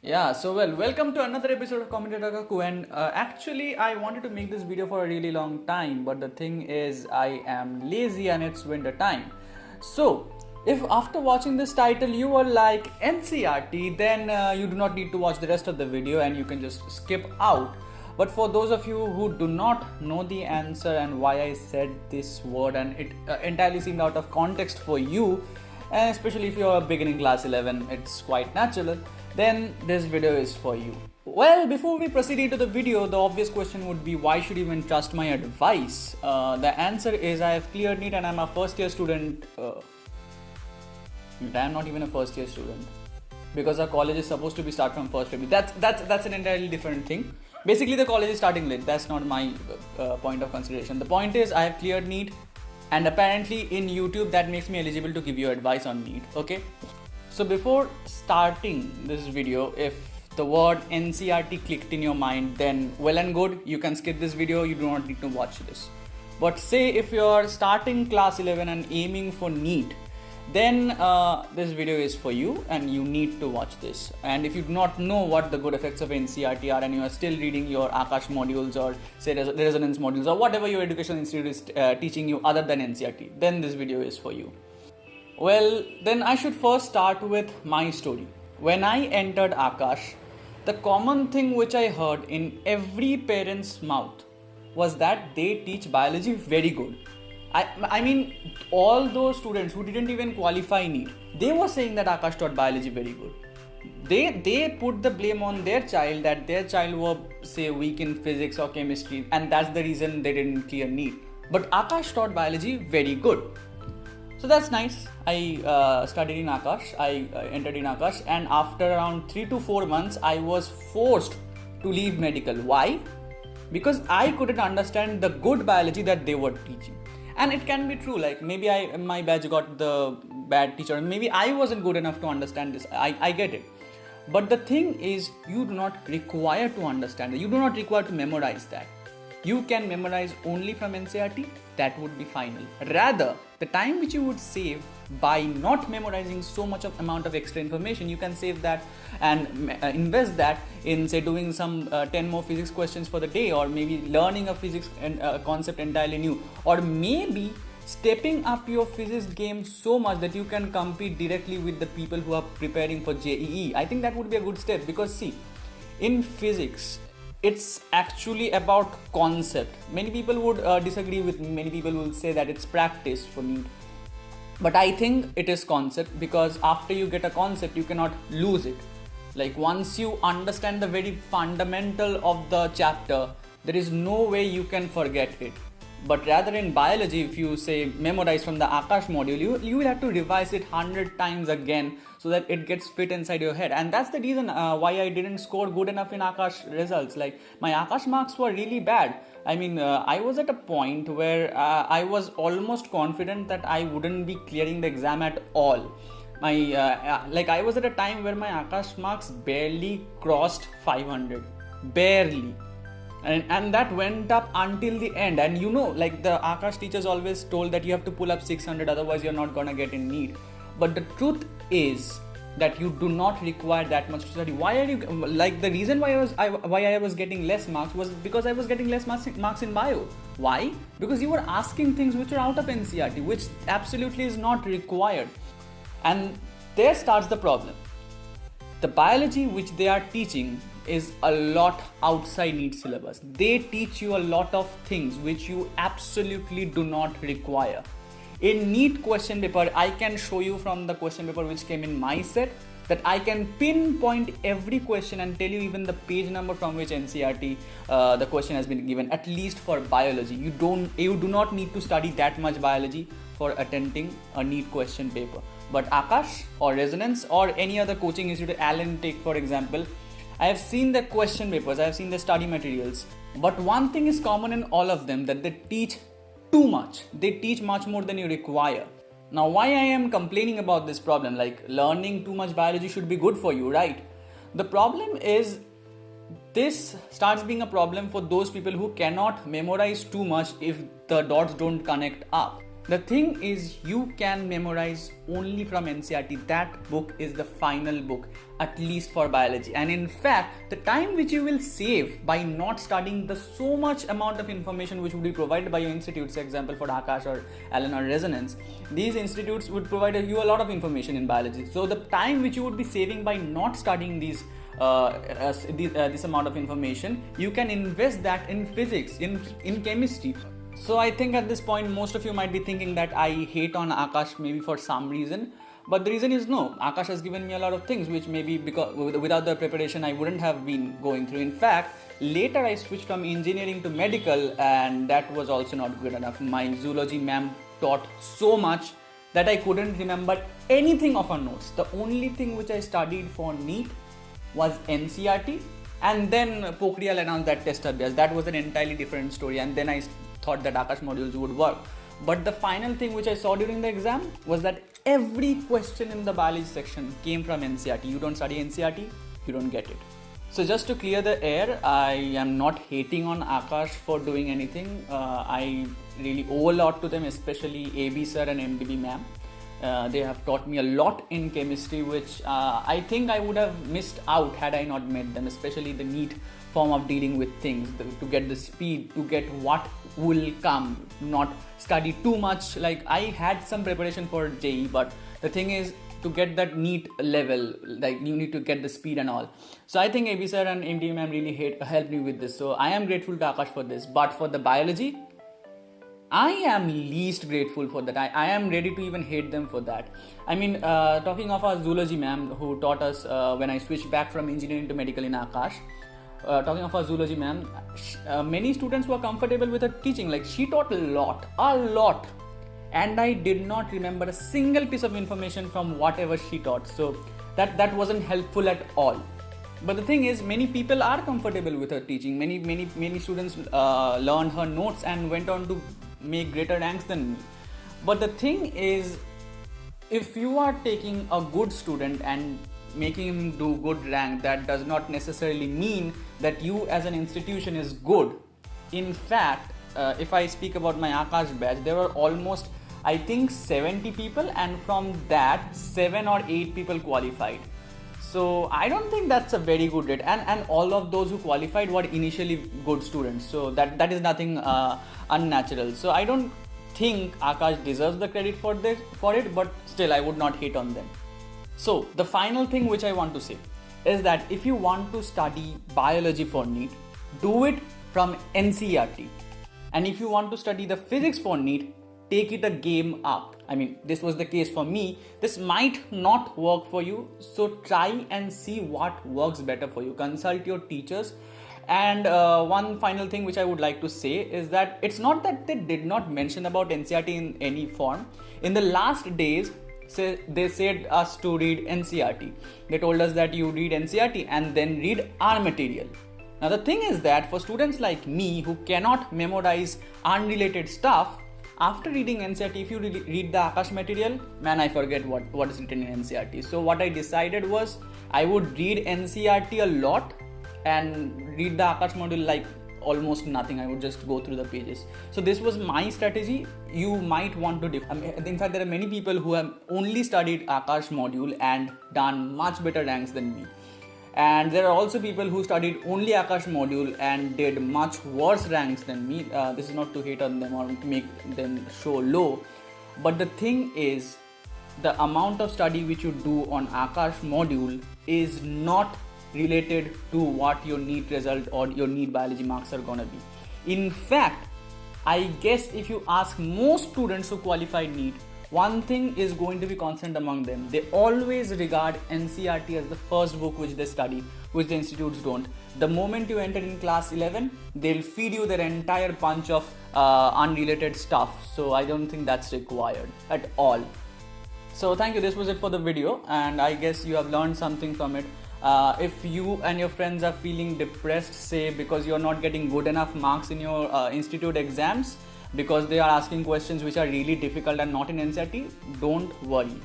Welcome to another episode of Commentator Kaku. And actually, I wanted to make this video for a really long time, but the thing is, I am lazy and it's winter time. So, if after watching this title you are like NCERT, then you do not need to watch the rest of the video and you can just skip out. But for those of you who do not know the answer and why I said this word and it entirely seemed out of context for you, and especially if you're beginning class 11, it's quite natural, then this video is for you. Well, before we proceed into the video, the obvious question would be, why should you even trust my advice? The answer is, I have cleared NEET and I'm a first year student. I'm not even a first year student, because our college is supposed to be start from 1st February. That's an entirely different thing. Basically, the college is starting late. That's not my point of consideration. The point is, I have cleared NEET, and apparently in YouTube that makes me eligible to give you advice on NEET. Okay. So before starting this video, if the word NCERT clicked in your mind, then well and good, you can skip this video, you do not need to watch this. But say if you're starting class 11 and aiming for NEET, then this video is for you and you need to watch this. And if you do not know what the good effects of NCERT are and you are still reading your Akash modules or say resonance modules or whatever your educational institute is teaching you other than NCERT, then this video is for you. Well, then I should first start with my story. When I entered Akash, the common thing which I heard in every parent's mouth was that they teach biology very good. I mean, all those students who didn't even qualify NEET, they were saying that Akash taught biology very good. They put the blame on their child, that their child were, say, weak in physics or chemistry, and that's the reason they didn't clear NEET. But Akash taught biology very good. So that's nice. I studied in Akash, I entered in Akash, and after around 3 to 4 months, I was forced to leave medical. Why? Because I couldn't understand the good biology that they were teaching. And it can be true, like maybe my batch got the bad teacher, maybe I wasn't good enough to understand this, I get it. But the thing is, you do not require to understand it, you do not require to memorize that. You can memorize only from NCERT, that would be final. Rather, the time which you would save by not memorizing so much of amount of extra information, you can save that and invest that in, say, doing some 10 more physics questions for the day, or maybe learning a physics concept entirely new, or maybe stepping up your physics game so much that you can compete directly with the people who are preparing for JEE. I think that would be a good step, because see, in physics, it's actually about concept. Many people would disagree with me. Many people will say that it's practice for me. But I think it is concept, because after you get a concept, you cannot lose it. Like once you understand the very fundamental of the chapter, there is no way you can forget it. But rather in biology, if you say memorize from the Akash module, you will have to revise it 100 times again so that it gets fit inside your head. And that's the reason why I didn't score good enough in Akash results. Like my Akash marks were really bad. I mean, I was at a point where I was almost confident that I wouldn't be clearing the exam at all. I was at a time where my Akash marks barely crossed 500. Barely. And that went up until the end. And you know, like the Akash teachers always told that you have to pull up 600, otherwise you're not gonna get in NEET. But the truth is that you do not require that much to study. Why are you, like the reason why I was getting less marks was because I was getting less marks in bio. Why? Because you were asking things which are out of NCERT, which absolutely is not required. And there starts the problem. The biology which they are teaching is a lot outside NEET syllabus. They teach you a lot of things which you absolutely do not require. In NEET question paper, I can show you from the question paper which came in my set that I can pinpoint every question and tell you even the page number from which NCERT the question has been given, at least for biology. You do not need to study that much biology for attempting a NEET question paper. But Akash or Resonance or any other coaching institute, Allen Tech for example, I have seen the question papers, I have seen the study materials. But one thing is common in all of them, that they teach too much. They teach much more than you require. Now, why I am complaining about this problem, like learning too much biology should be good for you, right? The problem is, this starts being a problem for those people who cannot memorize too much if the dots don't connect up. The thing is, you can memorize only from NCERT. That book is the final book, at least for biology. And in fact, the time which you will save by not studying the so much amount of information which would be provided by your institutes, for example, for Akash or Alan or Resonance, these institutes would provide you a lot of information in biology. So the time which you would be saving by not studying these this amount of information, you can invest that in physics, in chemistry. So I think at this point most of you might be thinking that I hate on Akash maybe for some reason, but the reason is no, Akash has given me a lot of things which maybe because without the preparation I wouldn't have been going through. In fact, later I switched from engineering to medical, and that was also not good enough. My zoology ma'am taught so much that I couldn't remember anything of her notes. The only thing which I studied for NEET was NCERT, and then Pokhriyal announced that test abhyas. That was an entirely different story, and then I thought that Akash modules would work. But the final thing which I saw during the exam was that every question in the biology section came from NCERT. You don't study NCERT, you don't get it. So just to clear the air, I am not hating on Akash for doing anything. I really owe a lot to them, especially AB sir and MDB ma'am. They have taught me a lot in chemistry, which I think I would have missed out had I not met them, especially the NEET form of dealing with things, to get the speed, to get what will come, not study too much. Like I had some preparation for JEE, but the thing is, to get that NEET level, like you need to get the speed and all. So I think AB sir and MD ma'am really helped me with this. So I am grateful to Akash for this. But for the biology, I am least grateful for that. I am ready to even hate them for that. I mean, talking of our zoology ma'am who taught us when I switched back from engineering to medical in Akash, talking of our zoology ma'am, many students were comfortable with her teaching. Like she taught a lot, and I did not remember a single piece of information from whatever she taught. So that wasn't helpful at all. But the thing is, many people are comfortable with her teaching. Many students learned her notes and went on to make greater ranks than me. But the thing is, if you are taking a good student and making him do good rank, that does not necessarily mean that you as an institution is good. In fact, if I speak about my Akash batch, there were almost, I think, 70 people, and from that 7 or 8 people qualified. So I don't think that's a very good rate, and all of those who qualified were initially good students, so that is nothing unnatural. So I don't think Akash deserves the credit for it, but still I would not hate on them. So the final thing which I want to say is that if you want to study biology for NEET, do it from NCERT, and if you want to study the physics for NEET, take it a game up. I mean, this was the case for me. This might not work for you, so try and see what works better for you. Consult your teachers. And one final thing which I would like to say is that it's not that they did not mention about NCERT in any form. In the last days, they said us to read NCERT. They told us that you read NCERT and then read our material. Now the thing is that for students like me who cannot memorize unrelated stuff, after reading NCERT, if you read the Akash material, man, I forget what is written in NCERT. So what I decided was I would read NCERT a lot and read the Akash module like almost nothing. I would just go through the pages. So this was my strategy. You might want to in fact, there are many people who have only studied Akash module and done much better ranks than me. And there are also people who studied only Akash module and did much worse ranks than me. This is not to hate on them or make them show low. But the thing is, the amount of study which you do on Akash module is not related to what your NEET result or your NEET biology marks are gonna be. In fact, I guess if you ask most students who qualified NEET, one thing is going to be constant among them. They always regard NCERT as the first book which they study, which the institutes don't. The moment you enter in class 11, they'll feed you their entire bunch of unrelated stuff. So I don't think that's required at all. So thank you. This was it for the video, and I guess you have learned something from it. If you and your friends are feeling depressed, say because you're not getting good enough marks in your institute exams, because they are asking questions which are really difficult and not in NCERT, don't worry.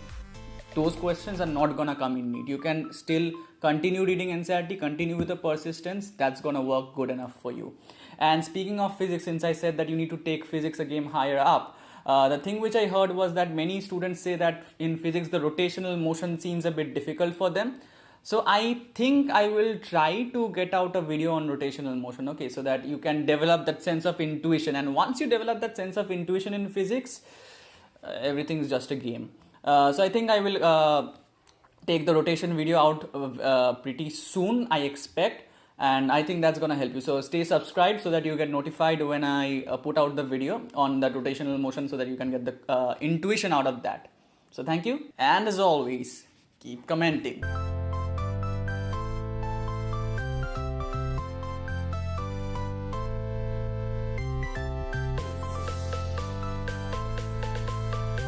Those questions are not gonna come in NEET. You can still continue reading NCERT, continue with the persistence. That's gonna work good enough for you. And speaking of physics, since I said that you need to take physics a game higher up, The thing which I heard was that many students say that in physics the rotational motion seems a bit difficult for them. So I think I will try to get out a video on rotational motion, okay, so that you can develop that sense of intuition. And once you develop that sense of intuition in physics, everything is just a game. So I think I will take the rotation video out pretty soon, I expect. And I think that's gonna help you. So stay subscribed so that you get notified when I put out the video on the rotational motion, so that you can get the intuition out of that. So thank you. And as always, keep commenting.